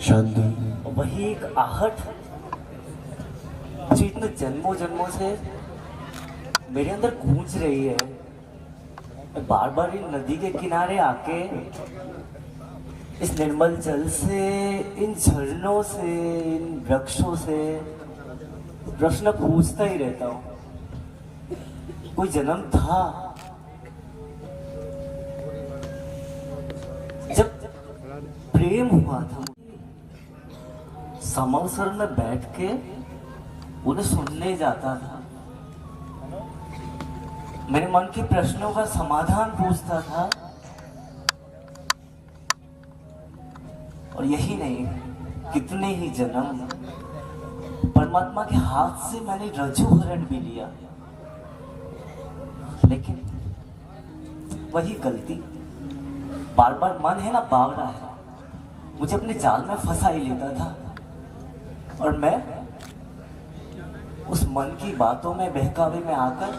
शांति। वही एक आहट जो इतने जन्मों जन्मों से मेरे अंदर गूंज रही है। मैं बार बार इन नदी के किनारे आके इस निर्मल जल से, इन झरनों से, इन वृक्षों से प्रश्न पूछता ही रहता हूँ। कोई जन्म था जब प्रेम हुआ था, समावसर में बैठ के उन्हें सुनने जाता था, मेरे मन के प्रश्नों का समाधान पूछता था। और यही नहीं, कितने ही जन्म परमात्मा के हाथ से मैंने रज्जुहरण भी लिया, लेकिन वही गलती, बार बार मन है ना बावरा है, मुझे अपने जाल में फंसा ही लेता था। और मैं उस मन की बातों में, बहकावे में आकर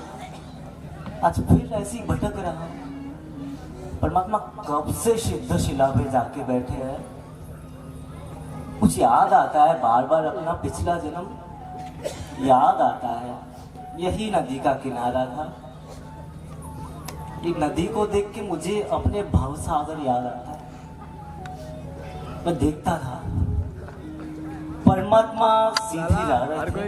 आज फिर ऐसी भटक रहा हूं। परमात्मा कब से सिद्ध शिला पे जाके बैठे हैं। कुछ याद आता है बार बार अपना पिछला जन्म याद आता है। यही नदी का किनारा था। एक नदी को देख के मुझे अपने भव सागर याद आता है। मैं देखता था परमात्मा सीधे जा रहे थे।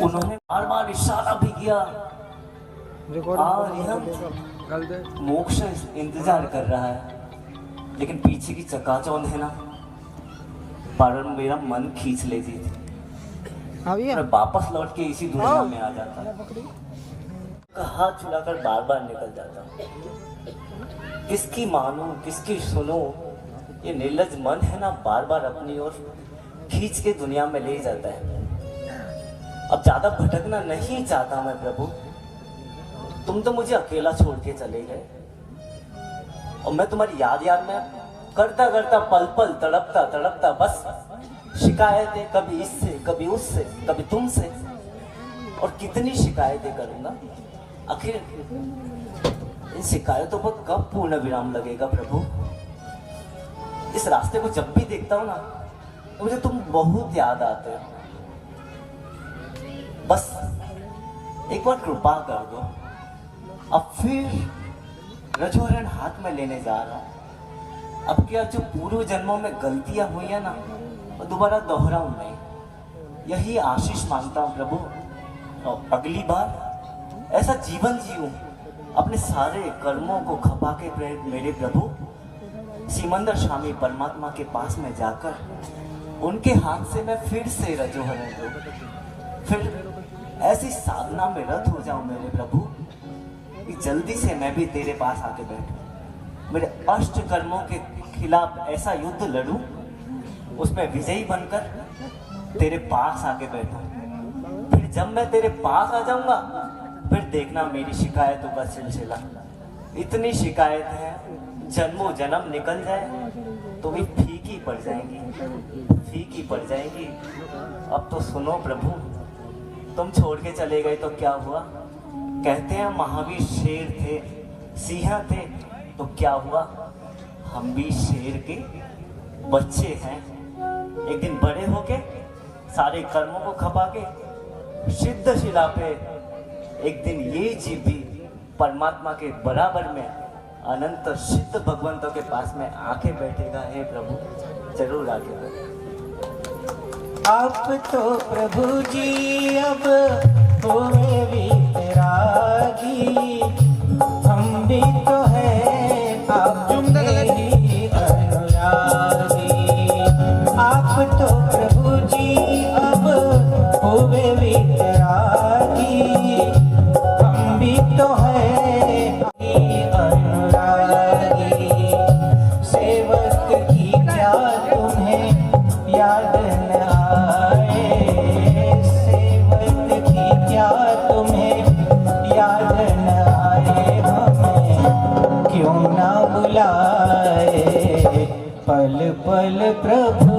उन्होंने बार बार इशारा भी किया, मोक्ष इंतजार कर रहा है, लेकिन पीछे की चकाचौंध है ना, पर मेरा मन खींच लेती थी। मैं वापस लौट के इसी दुनिया में आ जाता, हाथ चुराकर बार बार निकल जाता। किसकी मानूं, किसकी सुनूं, ये निर्लज मन है ना, बार बार अपनी ओर खींच के दुनिया में ले जाता है। अब ज्यादा भटकना नहीं चाहता मैं प्रभु, तुम तो मुझे अकेला छोड़ के चले गए और मैं तुम्हारी याद में करता करता पल पल तड़पता तड़पता बस शिकायतें, कभी इससे, कभी उससे, कभी तुमसे, और कितनी शिकायतें करूंगा। आखिर इन शिकायतों पर कब पूर्ण विराम लगेगा प्रभु। इस रास्ते को जब भी देखता हूं ना, तो मुझे तुम बहुत याद आते हो। बस एक बार कृपा कर दो। अब फिर रज्जुहरण हाथ में लेने जा रहा हूं। अब क्या जो पूर्व जन्मों में गलतियां हुई है ना, वो दोबारा दोहराऊं नहीं, यही आशीष मांगता हूं प्रभु। और अगली बार ऐसा जीवन जीऊं, अपने सारे कर्मों को खपा के मेरे प्रभु सिमंदर स्वामी परमात्मा के पास में जाकर उनके हाथ से मैं फिर से रज्जुहरण लूं, फिर ऐसी साधना में रत हो जाऊं मेरे प्रभु कि जल्दी से मैं भी तेरे पास आके बैठूं, मेरे अष्ट कर्मों के खिलाफ ऐसा युद्ध लड़ूं, उसमें विजयी बनकर तेरे पास आके बैठूं। फिर जब मैं तेरे पास आ जाऊंगा, फिर देखना मेरी शिकायतों का सिलसिला। इतनी शिकायत है, जन्मों जन्म निकल जाए तो भी फीकी पड़ जाएंगी, फीकी पड़ जाएंगी। अब तो सुनो प्रभु, तुम छोड़ के चले गए तो क्या हुआ। कहते हैं महावीर शेर थे, सिंह थे, तो क्या हुआ, हम भी शेर के बच्चे हैं। एक दिन बड़े होके सारे कर्मों को खपा के सिद्ध शिला पे एक दिन ये जीव भी परमात्मा के बराबर में अनंत सिद्ध भगवंतों के पास में आके बैठेगा। हे प्रभु, जरूर आके बैठेगा। आप तो प्रभु जी अब हुए वितरागी, हम भी तो है आपके ही अनुरागी। आप तो प्रभु जी अब हुए वितरागी, हम भी तो है अनुरागी। सेवक की क्या तुम्हें याद न आए, सेवक की क्या तुम्हें याद न आए, हमें क्यों ना बुलाए पल पल प्रभु।